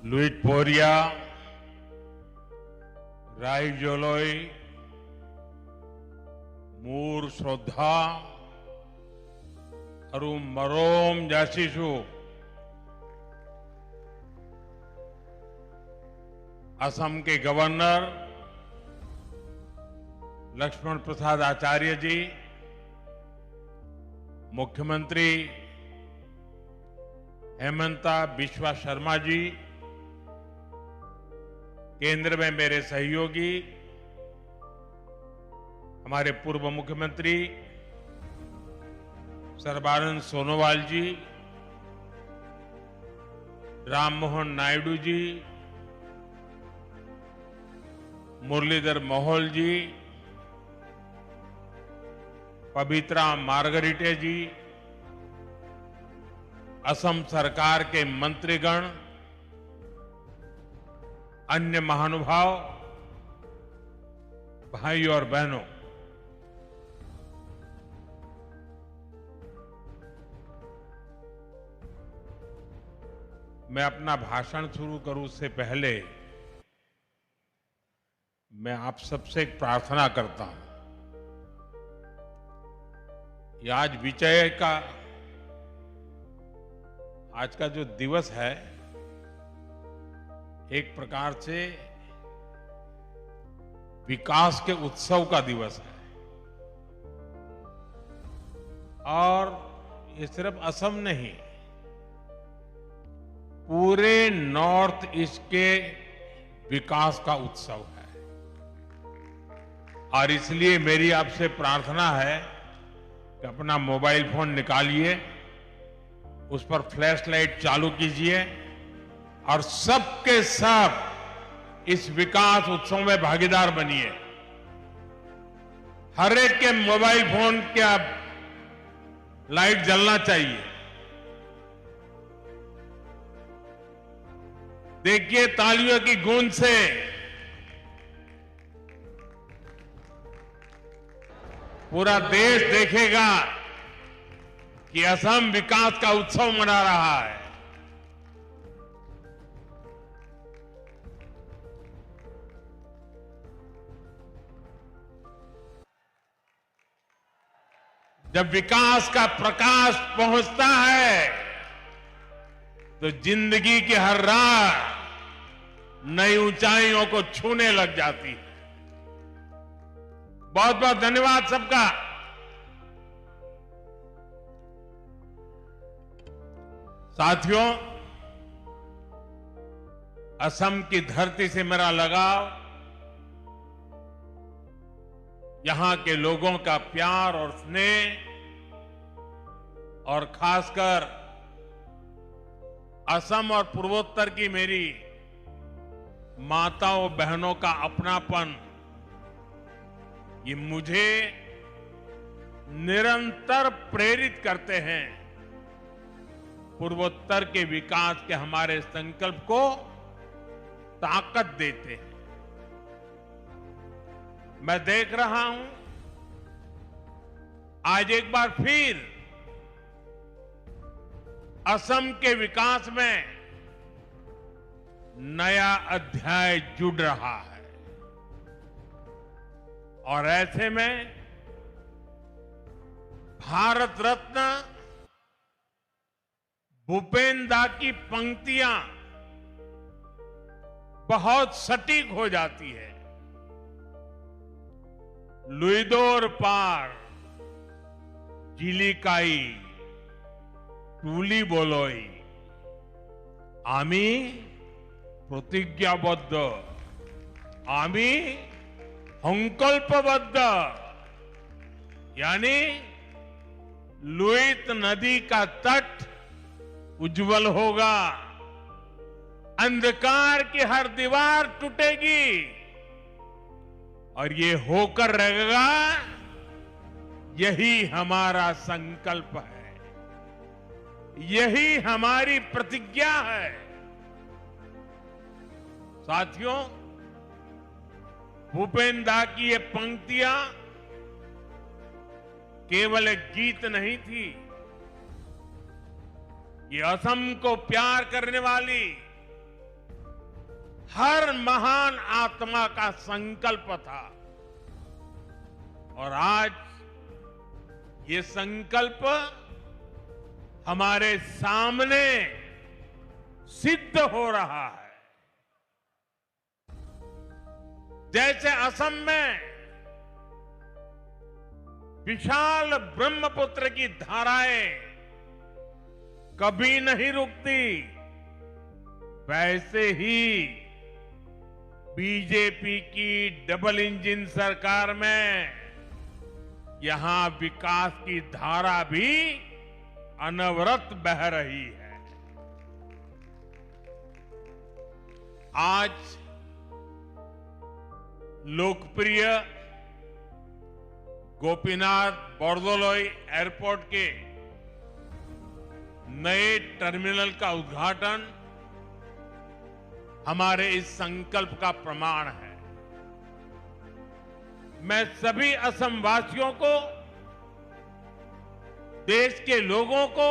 लुईट पोरिया, राई जोलोई, मूर श्रद्धा और मरोम जासीशु असम के गवर्नर लक्ष्मण प्रसाद आचार्य जी, मुख्यमंत्री हेमंता बिश्वा शर्मा जी, केंद्र में मेरे सहयोगी हमारे पूर्व मुख्यमंत्री सर्बानंद सोनोवाल जी, राम मोहन नायडू जी, मुरलीधर मोहोल जी, पवित्रा मार्गरीटे जी, असम सरकार के मंत्रीगण, अन्य महानुभाव, भाई और बहनों, मैं अपना भाषण शुरू करूं उससे पहले मैं आप सबसे एक प्रार्थना करता हूं। ये आज विजय का आज का जो दिवस है एक प्रकार से विकास के उत्सव का दिवस है और ये सिर्फ असम नहीं, पूरे नॉर्थ ईस्ट के विकास का उत्सव है। और इसलिए मेरी आपसे प्रार्थना है कि अपना मोबाइल फोन निकालिए, उस पर फ्लैश लाइट चालू कीजिए और सबके सब इस विकास उत्सव में भागीदार बनिए। हर एक के मोबाइल फोन का लाइट जलना चाहिए। देखिए तालियों की गूंज से पूरा देश देखेगा कि असम विकास का उत्सव मना रहा है। जब विकास का प्रकाश पहुंचता है तो जिंदगी की हर राह नई ऊंचाइयों को छूने लग जाती है। बहुत बहुत धन्यवाद सबका। साथियों, असम की धरती से मेरा लगाव, यहां के लोगों का प्यार और स्नेह और खासकर असम और पूर्वोत्तर की मेरी माताओं बहनों का अपनापन, ये मुझे निरंतर प्रेरित करते हैं, पूर्वोत्तर के विकास के हमारे संकल्प को ताकत देते हैं। मैं देख रहा हूं आज एक बार फिर असम के विकास में नया अध्याय जुड़ रहा है और ऐसे में भारत रत्न भूपेन दा की पंक्तियां बहुत सटीक हो जाती है। लुइदोर पार जिलिकाई टूली बोलोई आमी प्रतिज्ञाबद्ध आमी संकल्पबद्ध, यानी लुइत नदी का तट उज्जवल होगा, अंधकार की हर दीवार टूटेगी और ये होकर रहेगा, यही हमारा संकल्प है, यही हमारी प्रतिज्ञा है। साथियों, भूपेन दा की ये पंक्तियां केवल एक गीत नहीं थी, ये असम को प्यार करने वाली हर महान आत्मा का संकल्प था। और आज ये संकल्प हमारे सामने सिद्ध हो रहा है। जैसे असम में विशाल ब्रह्मपुत्र की धाराएं कभी नहीं रुकती, वैसे ही बीजेपी की डबल इंजन सरकार में यहां विकास की धारा भी अनवरत बह रही है। आज लोकप्रिय गोपीनाथ बोरदोलोई एयरपोर्ट के नए टर्मिनल का उद्घाटन हमारे इस संकल्प का प्रमाण है। मैं सभी असम वासियों को, देश के लोगों को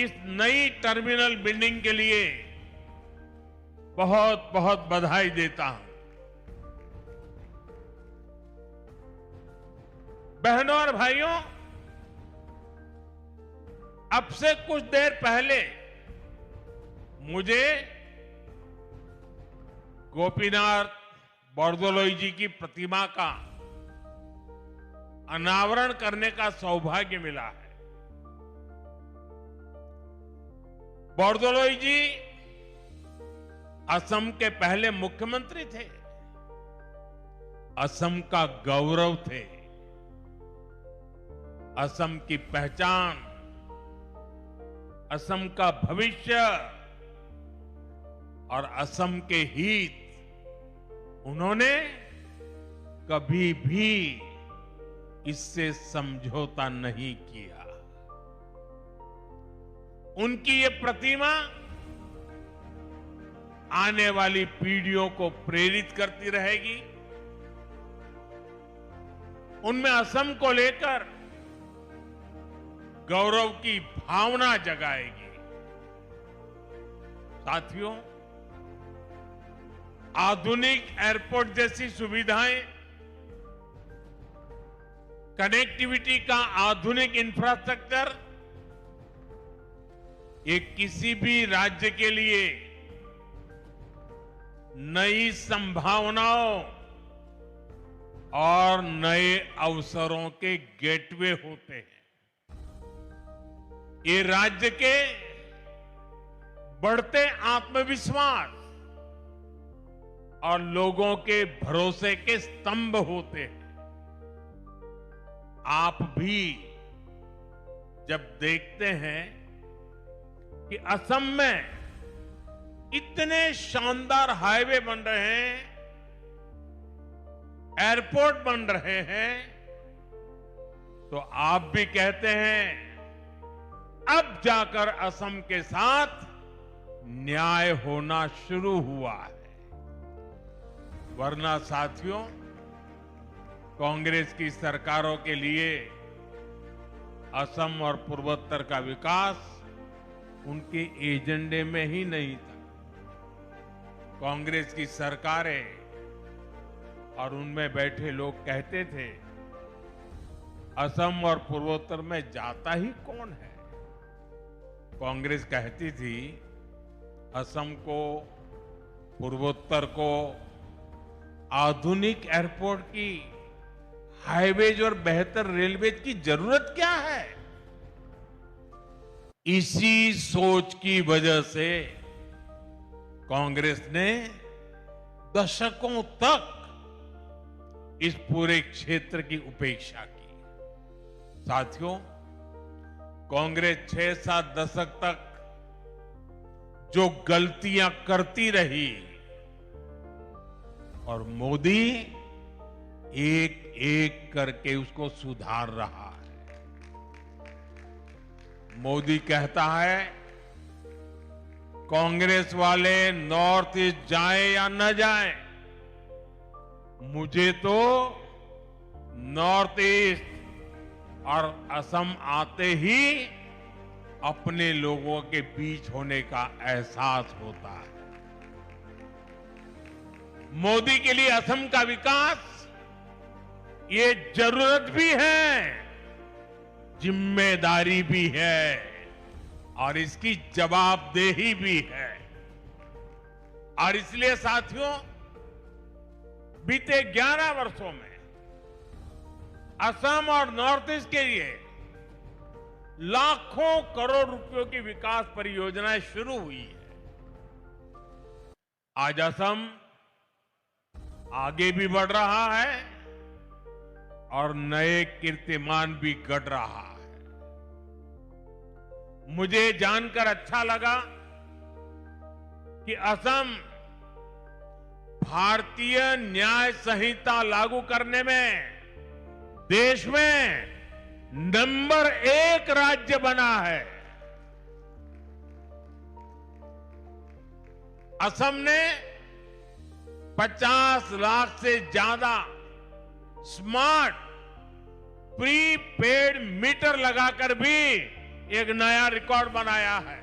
इस नई टर्मिनल बिल्डिंग के लिए बहुत बहुत बधाई देता हूं। बहनों और भाइयों, अब से कुछ देर पहले मुझे गोपीनाथ बोरदोलोई जी की प्रतिमा का अनावरण करने का सौभाग्य मिला है। बोरदोलोई जी असम के पहले मुख्यमंत्री थे, असम का गौरव थे, असम की पहचान, असम का भविष्य और असम के हित उन्होंने कभी भी इससे समझौता नहीं किया। उनकी ये प्रतिमा आने वाली पीढ़ियों को प्रेरित करती रहेगी, उनमें असम को लेकर गौरव की भावना जगाएगी। साथियों, आधुनिक एयरपोर्ट जैसी सुविधाएं, कनेक्टिविटी का आधुनिक इंफ्रास्ट्रक्चर, ये किसी भी राज्य के लिए नई संभावनाओं और नए अवसरों के गेटवे होते हैं। ये राज्य के बढ़ते आत्मविश्वास और लोगों के भरोसे के स्तंभ होते हैं। आप भी जब देखते हैं कि असम में इतने शानदार हाईवे बन रहे हैं, एयरपोर्ट बन रहे हैं, तो आप भी कहते हैं अब जाकर असम के साथ न्याय होना शुरू हुआ है। वरना साथियों, कांग्रेस की सरकारों के लिए असम और पूर्वोत्तर का विकास उनके एजेंडे में ही नहीं था। कांग्रेस की सरकारें और उनमें बैठे लोग कहते थे, असम और पूर्वोत्तर में जाता ही कौन है। कांग्रेस कहती थी असम को, पूर्वोत्तर को आधुनिक एयरपोर्ट की, हाईवेज और बेहतर रेलवेज की जरूरत क्या है। इसी सोच की वजह से कांग्रेस ने दशकों तक इस पूरे क्षेत्र की उपेक्षा की। साथियों, कांग्रेस 6-7 दशक तक जो गलतियां करती रही और मोदी एक एक करके उसको सुधार रहा है। मोदी कहता है, कांग्रेस वाले नॉर्थ ईस्ट जाए या न जाए, मुझे तो नॉर्थ ईस्ट और असम आते ही अपने लोगों के बीच होने का एहसास होता है। मोदी के लिए असम का विकास ये जरूरत भी है, जिम्मेदारी भी है और इसकी जवाबदेही भी है। और इसलिए साथियों, बीते 11 वर्षों में असम और नॉर्थ ईस्ट के लिए लाखों करोड़ रुपयों की विकास परियोजनाएं शुरू हुई है। आज असम आगे भी बढ़ रहा है और नए कीर्तिमान भी गढ़ रहा है। मुझे जानकर अच्छा लगा कि असम भारतीय न्याय संहिता लागू करने में देश में नंबर 1 राज्य बना है। असम ने 50 लाख से ज्यादा स्मार्ट प्रीपेड मीटर लगाकर भी एक नया रिकॉर्ड बनाया है।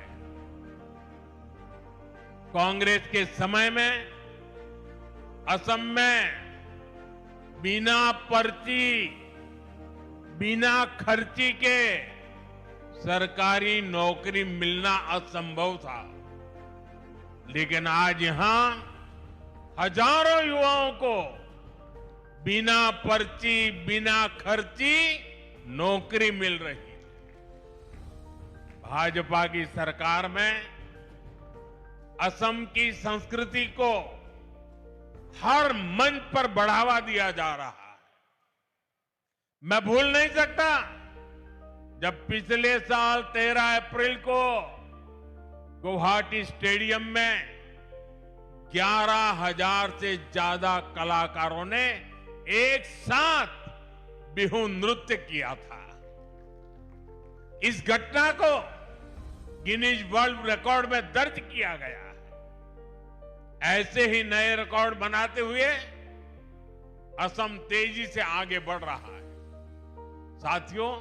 कांग्रेस के समय में असम में बिना पर्ची, बिना खर्ची के सरकारी नौकरी मिलना असंभव था, लेकिन आज यहां हजारों युवाओं को बिना पर्ची, बिना खर्ची नौकरी मिल रही है। भाजपा की सरकार में असम की संस्कृति को हर मंच पर बढ़ावा दिया जा रहा है। मैं भूल नहीं सकता जब पिछले साल 13 अप्रैल को गुवाहाटी स्टेडियम में 11,000 से ज्यादा कलाकारों ने एक साथ बिहू नृत्य किया था। इस घटना को गिनीज वर्ल्ड रिकॉर्ड में दर्ज किया गया है। ऐसे ही नए रिकॉर्ड बनाते हुए असम तेजी से आगे बढ़ रहा है। साथियों,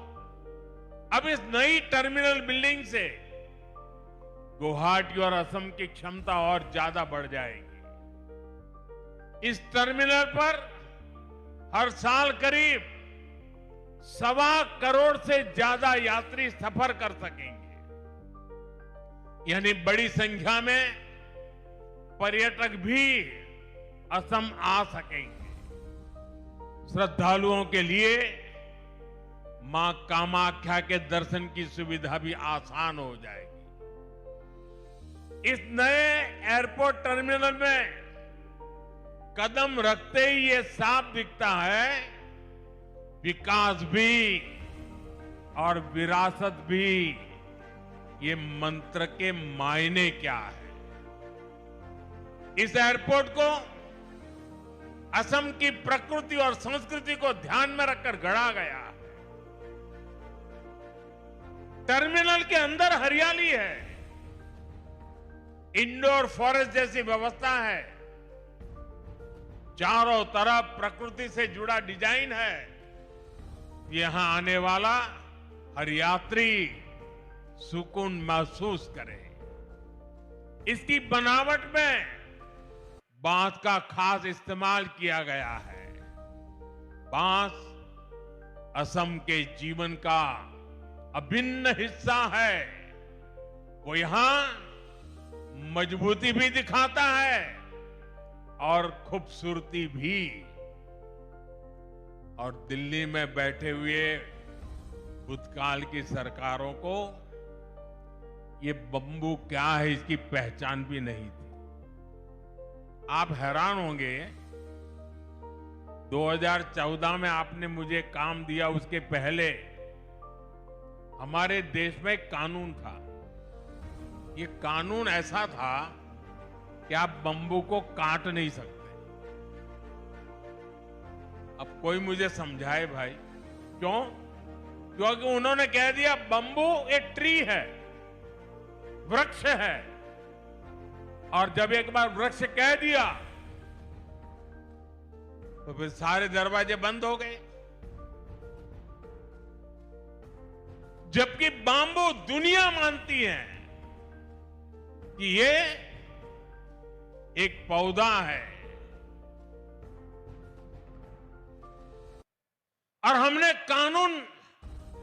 अब इस नई टर्मिनल बिल्डिंग से गुवाहाटी और असम की क्षमता और ज्यादा बढ़ जाएगी। इस टर्मिनल पर हर साल करीब 1.25 करोड़ से ज्यादा यात्री सफर कर सकेंगे, यानी बड़ी संख्या में पर्यटक भी असम आ सकेंगे। श्रद्धालुओं के लिए मां कामाख्या के दर्शन की सुविधा भी आसान हो जाएगी। इस नए एयरपोर्ट टर्मिनल में कदम रखते ही ये साफ दिखता है, विकास भी और विरासत भी, ये मंत्र के मायने क्या है। इस एयरपोर्ट को असम की प्रकृति और संस्कृति को ध्यान में रखकर गढ़ा गया है। टर्मिनल के अंदर हरियाली है, इंडोर फॉरेस्ट जैसी व्यवस्था है, चारों तरफ प्रकृति से जुड़ा डिजाइन है। यहां आने वाला हर यात्री सुकून महसूस करे। इसकी बनावट में बांस का खास इस्तेमाल किया गया है। बांस असम के जीवन का अभिन्न हिस्सा है। वो यहां मजबूती भी दिखाता है और खूबसूरती भी। और दिल्ली में बैठे हुए भूतकाल की सरकारों को ये बंबू क्या है इसकी पहचान भी नहीं थी। आप हैरान होंगे, 2014 में आपने मुझे काम दिया, उसके पहले हमारे देश में एक कानून था। ये कानून ऐसा था कि आप बंबू को काट नहीं सकते। अब कोई मुझे समझाए भाई, क्यों? क्योंकि उन्होंने कह दिया बंबू एक ट्री है, वृक्ष है, और जब एक बार वृक्ष कह दिया तो फिर सारे दरवाजे बंद हो गए। जबकि बाम्बू दुनिया मानती है कि ये एक पौधा है, और हमने कानून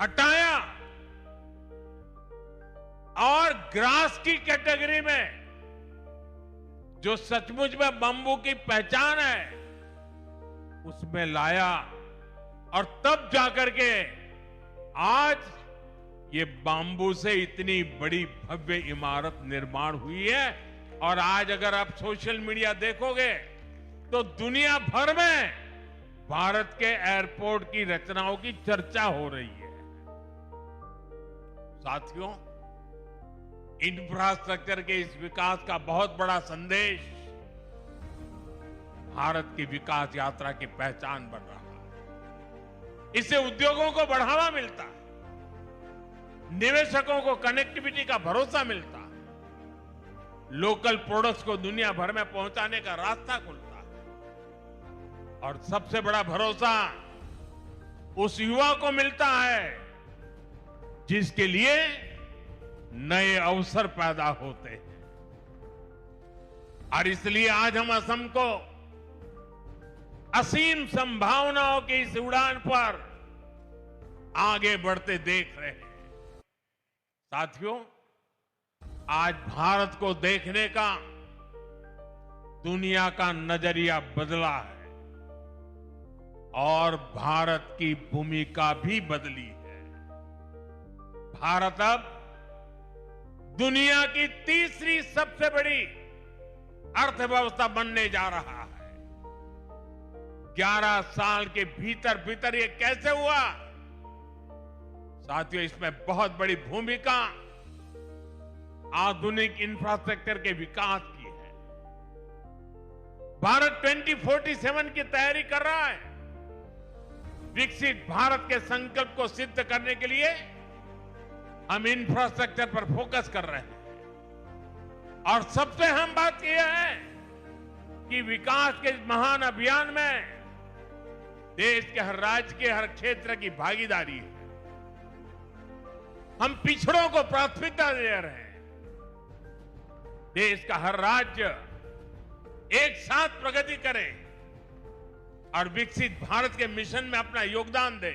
हटाया और ग्रास की कैटेगरी में जो सचमुच में बंबू की पहचान है उसमें लाया और तब जाकर के आज ये बाम्बू से इतनी बड़ी भव्य इमारत निर्माण हुई है। और आज अगर आप सोशल मीडिया देखोगे तो दुनिया भर में भारत के एयरपोर्ट की रचनाओं की चर्चा हो रही है। साथियों, इंफ्रास्ट्रक्चर के इस विकास का बहुत बड़ा संदेश भारत की विकास यात्रा की पहचान बन रहा है। इससे उद्योगों को बढ़ावा मिलता है, निवेशकों को कनेक्टिविटी का भरोसा मिलता है, लोकल प्रोडक्ट्स को दुनिया भर में पहुंचाने का रास्ता खुलता है और सबसे बड़ा भरोसा उस युवा को मिलता है जिसके लिए नए अवसर पैदा होते हैं। और इसलिए आज हम असम को असीम संभावनाओं की इस उड़ान पर आगे बढ़ते देख रहे हैं। साथियों, आज भारत को देखने का दुनिया का नजरिया बदला है और भारत की भूमिका भी बदली है। भारत अब दुनिया की तीसरी सबसे बड़ी अर्थव्यवस्था बनने जा रहा है। 11 साल के भीतर भीतर ये कैसे हुआ? साथियों, इसमें बहुत बड़ी भूमिका आधुनिक इंफ्रास्ट्रक्चर के विकास की है। भारत 2047 की तैयारी कर रहा है। विकसित भारत के संकल्प को सिद्ध करने के लिए हम इंफ्रास्ट्रक्चर पर फोकस कर रहे हैं और सबसे अहम बात यह है कि विकास के इस महान अभियान में देश के हर राज्य के हर क्षेत्र की भागीदारी है। हम पिछड़ों को प्राथमिकता दे रहे हैं। देश का हर राज्य एक साथ प्रगति करे और विकसित भारत के मिशन में अपना योगदान दे।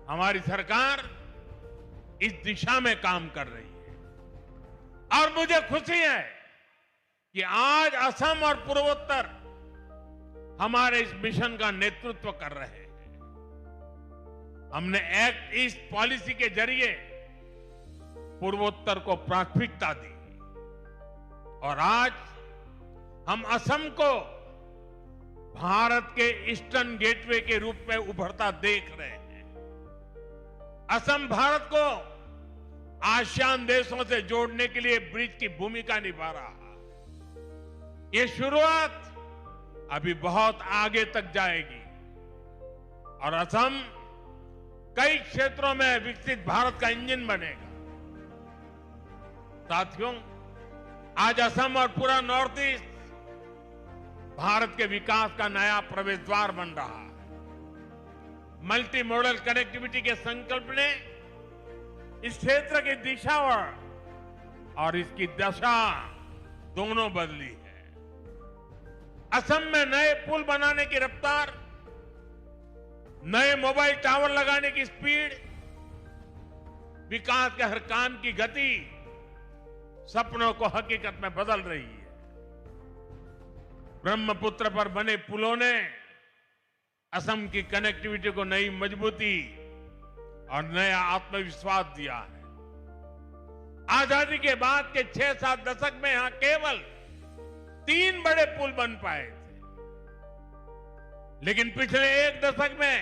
हमारी सरकार इस दिशा में काम कर रही है और मुझे खुशी है कि आज असम और पूर्वोत्तर हमारे इस मिशन का नेतृत्व कर रहे हैं। हमने एक्ट ईस्ट पॉलिसी के जरिए पूर्वोत्तर को प्राथमिकता दी और आज हम असम को भारत के ईस्टर्न गेटवे के रूप में उभरता देख रहे हैं। असम भारत को आसियान देशों से जोड़ने के लिए ब्रिज की भूमिका निभा रहा है। ये शुरुआत अभी बहुत आगे तक जाएगी और असम कई क्षेत्रों में विकसित भारत का इंजन बनेगा। साथियों, आज असम और पूरा नॉर्थ ईस्ट भारत के विकास का नया प्रवेश द्वार बन रहा है। मल्टी मॉडल कनेक्टिविटी के संकल्प ने इस क्षेत्र की दिशा और इसकी दशा दोनों बदली है। असम में नए पुल बनाने की रफ्तार, नए मोबाइल टावर लगाने की स्पीड, विकास के हर काम की गति सपनों को हकीकत में बदल रही है। ब्रह्मपुत्र पर बने पुलों ने असम की कनेक्टिविटी को नई मजबूती और नया आत्मविश्वास दिया है। आजादी के बाद के 6-7 दशक में यहां केवल 3 बड़े पुल बन पाए थे, लेकिन पिछले 1 दशक में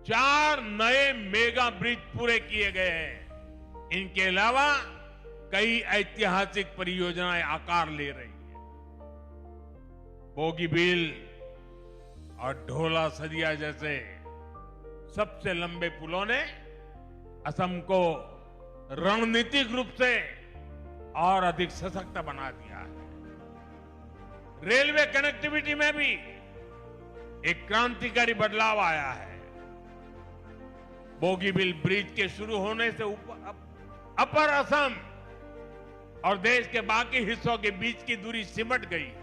4 नए मेगा ब्रिज पूरे किए गए हैं। इनके अलावा कई ऐतिहासिक परियोजनाएं आकार ले रही हैं। बोगीबील और ढोला सदिया जैसे सबसे लंबे पुलों ने असम को रणनीतिक रूप से और अधिक सशक्त बना दिया है। रेलवे कनेक्टिविटी में भी एक क्रांतिकारी बदलाव आया है। बोगीबील ब्रिज के शुरू होने से अपर असम और देश के बाकी हिस्सों के बीच की दूरी सिमट गई है।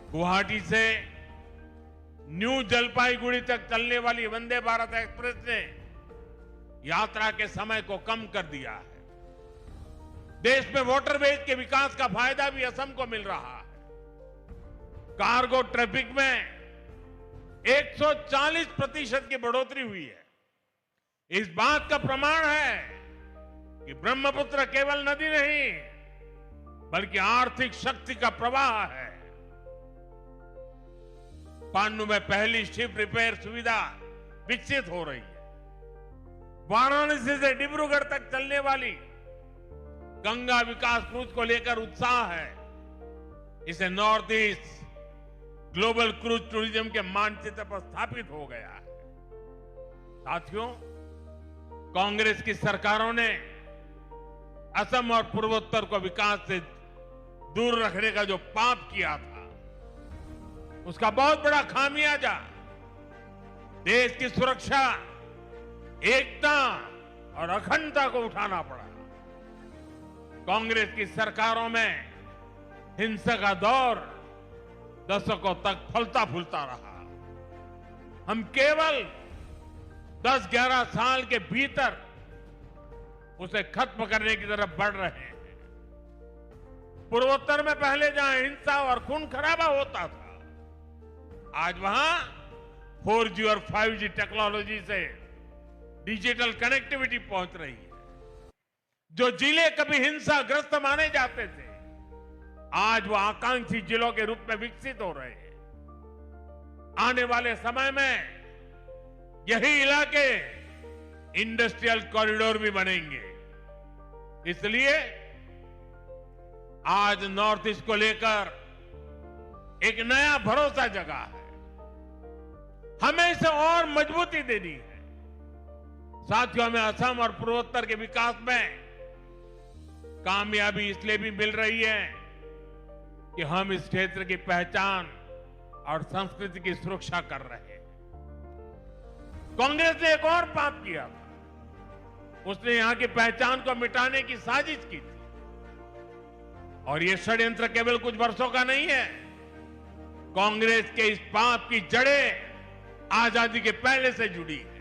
गुवाहाटी से न्यू जलपाईगुड़ी तक चलने वाली वंदे भारत एक्सप्रेस ने यात्रा के समय को कम कर दिया है। देश में वाटरवेज के विकास का फायदा भी असम को मिल रहा है। कार्गो ट्रैफिक में 140% की बढ़ोतरी हुई है। इस बात का प्रमाण है कि ब्रह्मपुत्र केवल नदी नहीं बल्कि आर्थिक शक्ति का प्रवाह है। पान्नू में पहली शिप रिपेयर सुविधा विकसित हो रही है। वाराणसी से डिब्रूगढ़ तक चलने वाली गंगा विकास क्रूज को लेकर उत्साह है। इसे north east global cruise tourism के मानचित्र पर स्थापित हो गया है। साथियों, कांग्रेस की सरकारों ने असम और पूर्वोत्तर को विकास से दूर रखने का जो पाप किया था, उसका बहुत बड़ा खामियाजा देश की सुरक्षा, एकता और अखंडता को उठाना पड़ा। कांग्रेस की सरकारों में हिंसा का दौर दशकों तक फलता फूलता रहा। हम केवल 10-11 साल के भीतर उसे खत्म करने की तरफ बढ़ रहे हैं। पूर्वोत्तर में पहले जहां हिंसा और खून खराबा होता था, आज वहां 4G और 5G टेक्नोलॉजी से डिजिटल कनेक्टिविटी पहुंच रही है। जो जिले कभी हिंसाग्रस्त माने जाते थे, आज वो आकांक्षी जिलों के रूप में विकसित हो रहे हैं। आने वाले समय में यही इलाके इंडस्ट्रियल कॉरिडोर भी बनेंगे। इसलिए आज नॉर्थ ईस्ट को लेकर एक नया भरोसा जगा है। हमें इसे और मजबूती देनी है। साथियों, हमें असम और पूर्वोत्तर के विकास में कामयाबी इसलिए भी मिल रही है कि हम इस क्षेत्र की पहचान और संस्कृति की सुरक्षा कर रहे हैं। कांग्रेस ने एक और पाप किया था। उसने यहां की पहचान को मिटाने की साजिश की थी। और यह षड्यंत्र केवल कुछ वर्षों का नहीं है। कांग्रेस के इस पाप की जड़ें आजादी के पहले से जुड़ी है।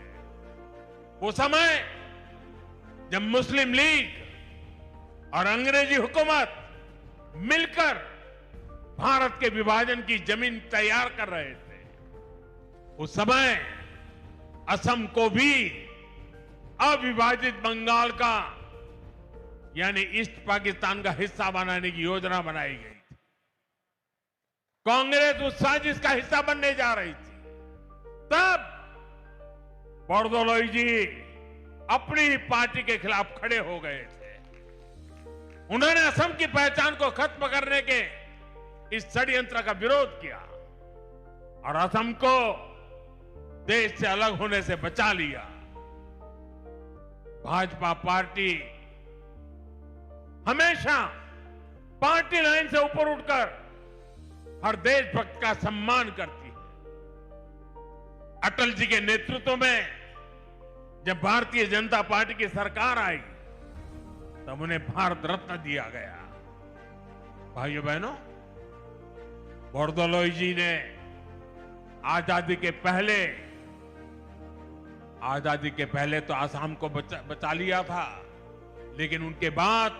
वो समय जब मुस्लिम लीग और अंग्रेजी हुकूमत मिलकर भारत के विभाजन की जमीन तैयार कर रहे थे, उस समय असम को भी अविभाजित बंगाल का यानी ईस्ट पाकिस्तान का हिस्सा बनाने की योजना बनाई गई थी। कांग्रेस उस साजिश का हिस्सा बनने जा रही थी। तब बोरदोलोई जी अपनी ही पार्टी के खिलाफ खड़े हो गए थे। उन्होंने असम की पहचान को खत्म करने के इस षड्यंत्र का विरोध किया और असम को देश से अलग होने से बचा लिया। भाजपा पार्टी हमेशा पार्टी लाइन से ऊपर उठकर हर देशभक्त का सम्मान करती है। अटल जी के नेतृत्व में जब भारतीय जनता पार्टी की सरकार आई, तब उन्हें भारत रत्न दिया गया। भाइयों बहनों, बोरदोलोई जी ने आजादी के पहले तो आसाम को बचा लिया था, लेकिन उनके बाद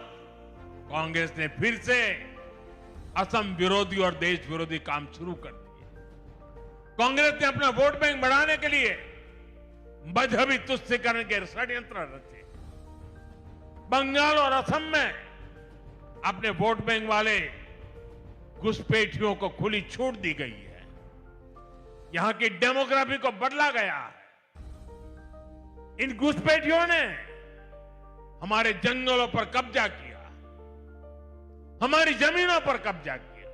कांग्रेस ने फिर से असम विरोधी और देश विरोधी काम शुरू कर दिए। कांग्रेस ने अपना वोट बैंक बढ़ाने के लिए मजहबी तुष्टीकरण के षड्यंत्र रचे। बंगाल और असम में अपने वोट बैंक वाले घुसपैठियों को खुली छूट दी गई है। यहां की डेमोग्राफी को बदला गया है। इन घुसपैठियों ने हमारे जंगलों पर कब्जा किया, हमारी जमीनों पर कब्जा किया।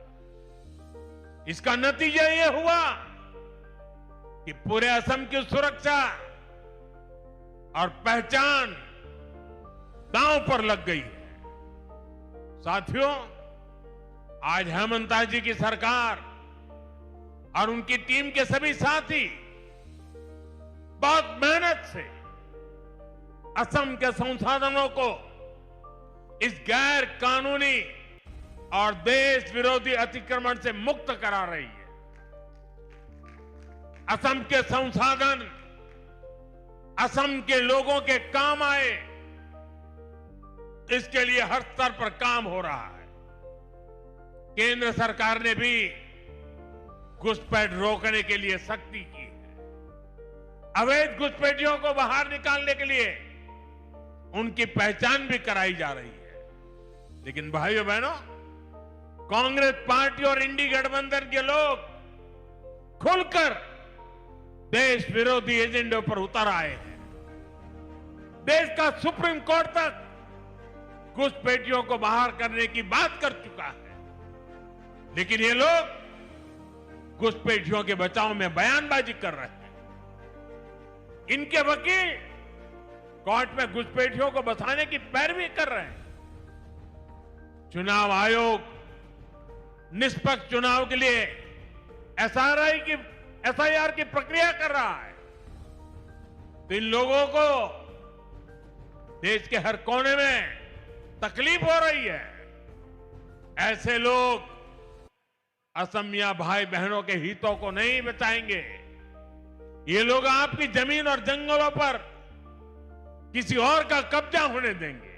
इसका नतीजा यह हुआ कि पूरे असम की सुरक्षा और पहचान दांव पर लग गई है। साथियों, आज हेमंता जी की सरकार और उनकी टीम के सभी साथी बहुत मेहनत से असम के संसाधनों को इस गैर कानूनी और देश विरोधी अतिक्रमण से मुक्त करा रही है। असम के संसाधन असम के लोगों के काम आए, इसके लिए हर स्तर पर काम हो रहा है। केंद्र सरकार ने भी घुसपैठ रोकने के लिए सख्ती की है। अवैध घुसपैठियों को बाहर निकालने के लिए उनकी पहचान भी कराई जा रही है। लेकिन भाइयों बहनों, कांग्रेस पार्टी और इंडी गठबंधन के लोग खुलकर देश विरोधी एजेंडे पर उतर आए हैं। देश का सुप्रीम कोर्ट तक घुसपैठियों को बाहर करने की बात कर चुका है, लेकिन ये लोग घुसपैठियों के बचाव में बयानबाजी कर रहे हैं। इनके वकील कोर्ट में घुसपैठियों को बचाने की पैरवी कर रहे हैं। चुनाव आयोग निष्पक्ष चुनाव के लिए एसआईआर की प्रक्रिया कर रहा है, तो इन लोगों को देश के हर कोने में तकलीफ हो रही है। ऐसे लोग असमिया भाई बहनों के हितों को नहीं बचाएंगे। ये लोग आपकी जमीन और जंगलों पर किसी और का कब्जा होने देंगे।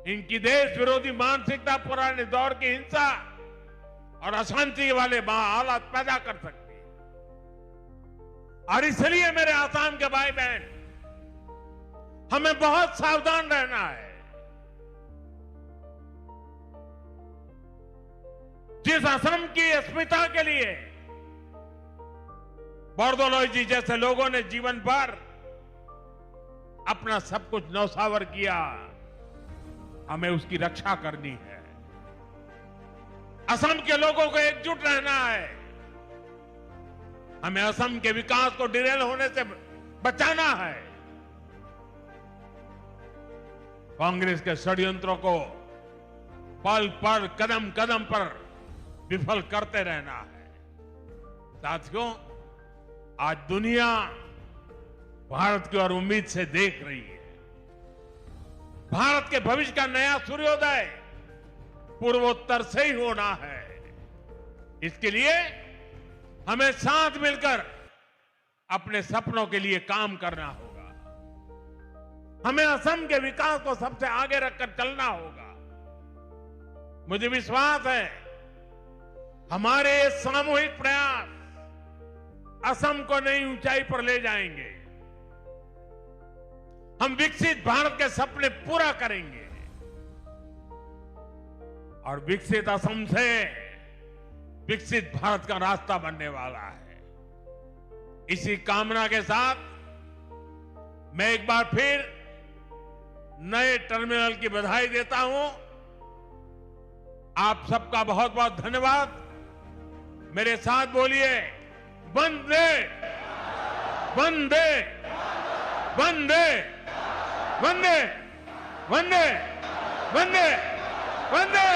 इनकी देश विरोधी मानसिकता पुराने दौर की हिंसा और अशांति वाले हालात पैदा कर सकती है। और इसलिए मेरे आसाम के भाई बहन, हमें बहुत सावधान रहना है। जिस असम की अस्मिता के लिए बोरदोलोई जी जैसे लोगों ने जीवन भर अपना सब कुछ न्यौछावर किया, हमें उसकी रक्षा करनी है। असम के लोगों को एकजुट रहना है। हमें असम के विकास को डिरेल होने से बचाना है। कांग्रेस के षड्यंत्रों को पल पल कदम कदम पर विफल करते रहना है। साथियों, आज दुनिया भारत की ओर उम्मीद से देख रही है। भारत के भविष्य का नया सूर्योदय पूर्वोत्तर से ही होना है। इसके लिए हमें साथ मिलकर अपने सपनों के लिए काम करना होगा। हमें असम के विकास को सबसे आगे रखकर चलना होगा। मुझे विश्वास है हमारे सामूहिक प्रयास असम को नई ऊंचाई पर ले जाएंगे। हम विकसित भारत के सपने पूरा करेंगे और विकसित असम से विकसित भारत का रास्ता बनने वाला है। इसी कामना के साथ मैं एक बार फिर नए टर्मिनल की बधाई देता हूं। आप सबका बहुत बहुत धन्यवाद। मेरे साथ बोलिए, वंदे वंदे वंदे वंदे वंदे वंदे वंदे।